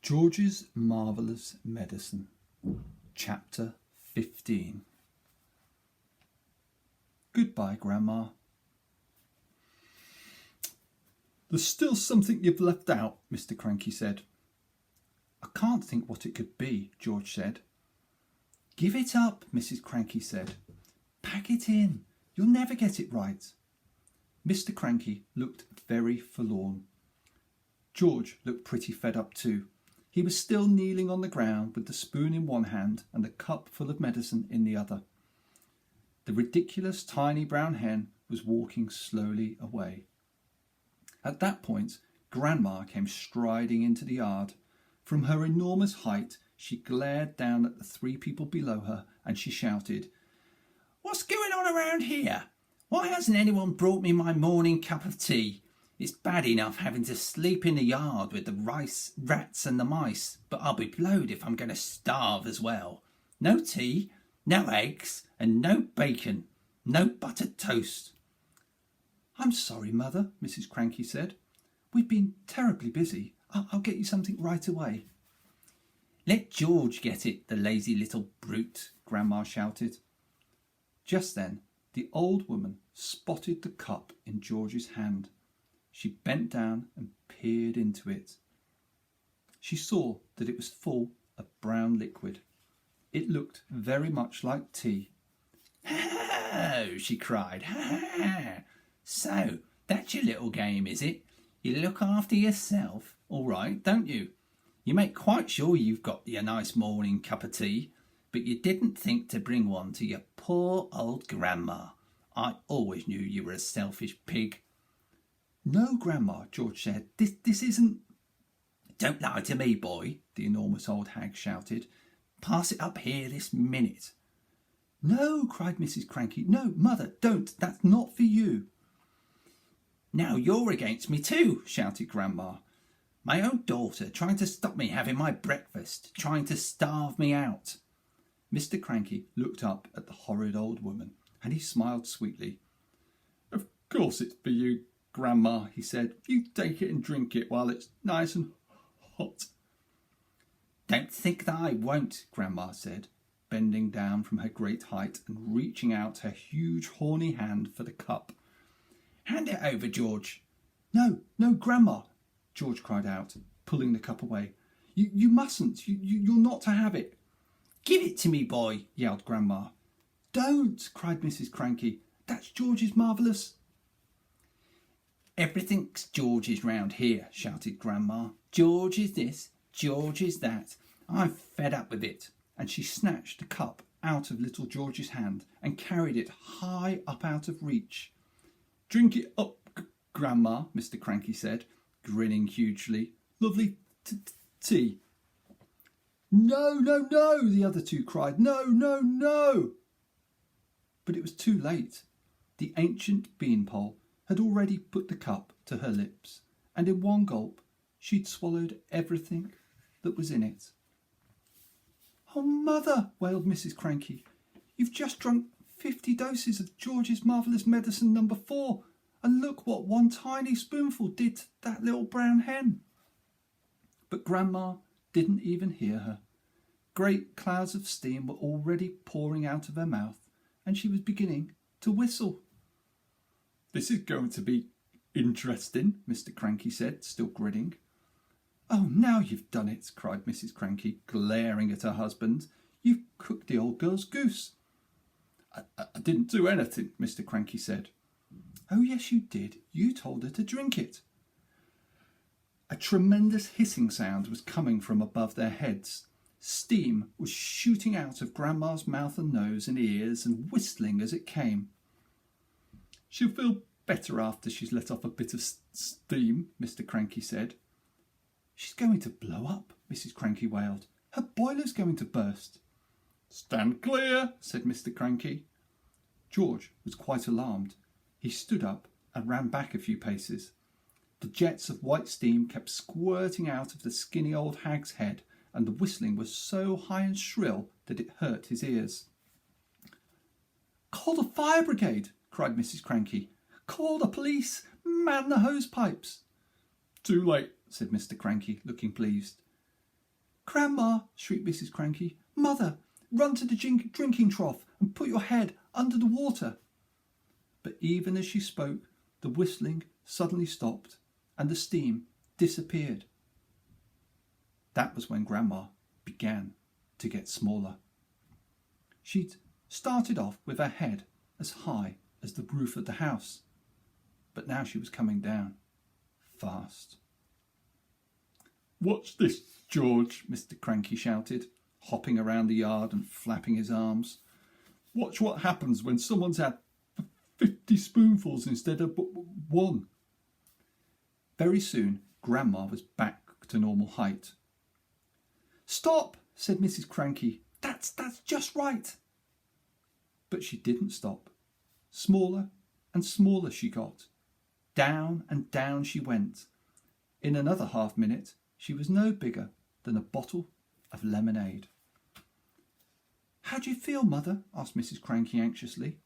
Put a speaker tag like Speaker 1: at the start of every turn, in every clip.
Speaker 1: George's Marvellous Medicine, Chapter 15. Goodbye, Grandma. There's still something you've left out, Mr. Cranky said. I can't think what it could be, George said. Give it up, Mrs. Cranky said. Pack it in. You'll never get it right. Mr. Cranky looked very forlorn. George looked pretty fed up too. He was still kneeling on the ground with the spoon in one hand and the cup full of medicine in the other. The ridiculous tiny brown hen was walking slowly away. At that point, Grandma came striding into the yard. From her enormous height, she glared down at the three people below her and she shouted, "What's going on around here? Why hasn't anyone brought me my morning cup of tea? It's bad enough having to sleep in the yard with the rats and the mice, but I'll be blowed if I'm going to starve as well. No tea, no eggs, and no bacon, no buttered toast." "I'm sorry, Mother," Mrs. Cranky said. "We've been terribly busy. I'll get you something right away." "Let George get it, the lazy little brute," Grandma shouted. Just then, the old woman spotted the cup in George's hand. She bent down and peered into it. She saw that it was full of brown liquid. It looked very much like tea. "Ho!" she cried. "Ha! So, that's your little game, is it? You look after yourself, all right, don't you? You make quite sure you've got your nice morning cup of tea, but you didn't think to bring one to your poor old grandma. I always knew you were a selfish pig." "No, Grandma," George said. This isn't... "Don't lie to me, boy," the enormous old hag shouted. "Pass it up here this minute." "No," cried Mrs. Cranky. "No, Mother, don't. That's not for you." "Now you're against me too," shouted Grandma. "My own daughter trying to stop me having my breakfast, trying to starve me out." Mr. Cranky looked up at the horrid old woman and he smiled sweetly. "Of course it's for you, Grandma," he said. "You take it and drink it while it's nice and hot." "Don't think that I won't," Grandma said, bending down from her great height and reaching out her huge horny hand for the cup. "Hand it over, George." No, Grandma," George cried out, pulling the cup away. You mustn't. You're not to have it." "Give it to me, boy," yelled Grandma. "Don't," cried Mrs. Cranky. "That's George's marvellous..." "Everything's George's round here," shouted Grandma. "George is this, George is that. I'm fed up with it." And she snatched the cup out of little George's hand and carried it high up out of reach. "Drink it up, Grandma," Mr. Cranky said, grinning hugely. "Lovely tea." No, the other two cried. No. But it was too late. The ancient beanpole had already put the cup to her lips, and in one gulp she'd swallowed everything that was in it. "Oh, Mother," wailed Mrs. Cranky, "you've just drunk 50 doses of George's Marvellous Medicine No. 4, and look what one tiny spoonful did to that little brown hen." But Grandma didn't even hear her. Great clouds of steam were already pouring out of her mouth, and she was beginning to whistle. "This is going to be interesting," Mr. Cranky said, still grinning. "Oh, now you've done it," cried Mrs. Cranky, glaring at her husband. "You've cooked the old girl's goose." I didn't do anything," Mr. Cranky said. "Oh, yes, you did. You told her to drink it." A tremendous hissing sound was coming from above their heads. Steam was shooting out of Grandma's mouth and nose and ears and whistling as it came. "She'll feel better after she's let off a bit of steam," Mr. Cranky said. "She's going to blow up," Mrs. Cranky wailed. "Her boiler's going to burst." "Stand clear," said Mr. Cranky. George was quite alarmed. He stood up and ran back a few paces. The jets of white steam kept squirting out of the skinny old hag's head, and the whistling was so high and shrill that it hurt his ears. "Call the fire brigade," cried Mrs. Cranky. "Call the police. Man the hose pipes." "Too late," said Mr. Cranky, looking pleased. Grandma, shrieked Mrs. Cranky. Mother, run to the drinking trough and put your head under the water. But even as she spoke, the whistling suddenly stopped and the steam disappeared. That was when Grandma began to get smaller. She'd started off with her head as high as the roof of the house, but now she was coming down fast. "Watch this, George," Mr. Cranky shouted, hopping around the yard and flapping his arms. "Watch what happens when someone's had 50 spoonfuls instead of one." Very soon, Grandma was back to normal height. "Stop," said Mrs. Cranky. That's just right." But she didn't stop. Smaller and smaller she got. Down and down she went. In another half-minute, she was no bigger than a bottle of lemonade. "How do you feel, Mother?" asked Mrs. Cranky anxiously.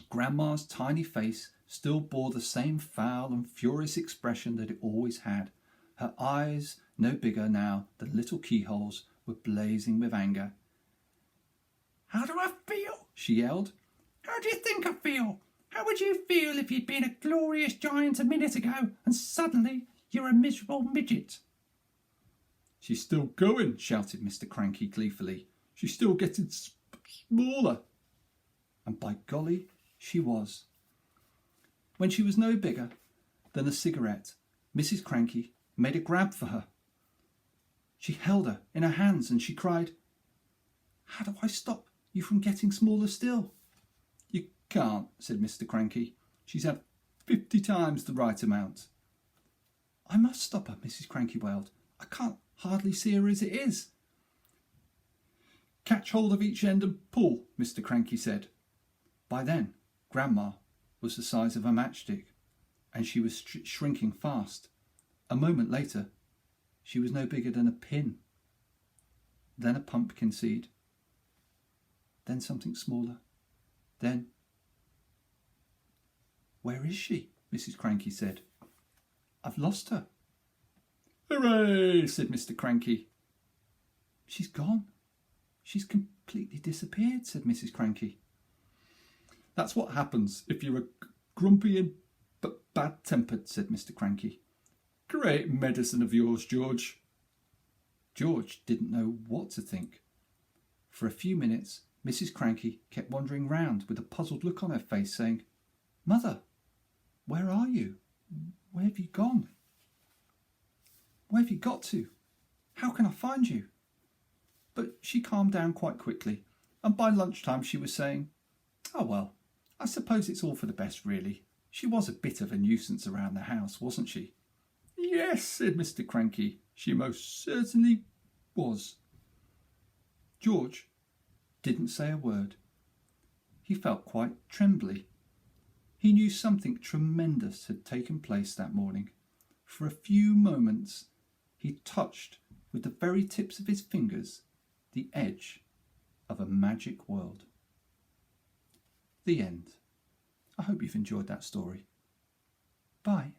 Speaker 1: Grandma's tiny face still bore the same foul and furious expression that it always had. Her eyes, no bigger now than little keyholes, were blazing with anger. "How do I feel?" she yelled. "How do you think I feel? How would you feel if you'd been a glorious giant a minute ago and suddenly you're a miserable midget?" "She's still going," shouted Mr. Cranky gleefully. "She's still getting smaller." And by golly, she was. When she was no bigger than a cigarette, Mrs. Cranky made a grab for her. She held her in her hands and she cried, "How do I stop you from getting smaller still?" "You can't," said Mr. Cranky. "She's had 50 times the right amount." "I must stop her," Mrs. Cranky wailed. "I can't hardly see her as it is." "Catch hold of each end and pull," Mr. Cranky said. By then, Grandma was the size of a matchstick, and she was shrinking fast. A moment later, she was no bigger than a pin. Then a pumpkin seed. Then something smaller. Then... "Where is she?" Mrs. Cranky said. "I've lost her." "Hooray!" said Mr. Cranky. "She's gone. She's completely disappeared," said Mrs. Cranky. "That's what happens if you're grumpy and bad-tempered," said Mr. Cranky. "Great medicine of yours, George." George didn't know what to think. For a few minutes, Mrs. Cranky kept wandering round with a puzzled look on her face, saying, "Mother, where are you? Where have you gone? Where have you got to? How can I find you?" But she calmed down quite quickly, and by lunchtime she was saying, "Oh well, I suppose it's all for the best, really. She was a bit of a nuisance around the house, wasn't she?" "Yes," said Mr. Cranky, "she most certainly was." George didn't say a word. He felt quite trembly. He knew something tremendous had taken place that morning. For a few moments he touched with the very tips of his fingers the edge of a magic world. The end. I hope you've enjoyed that story. Bye.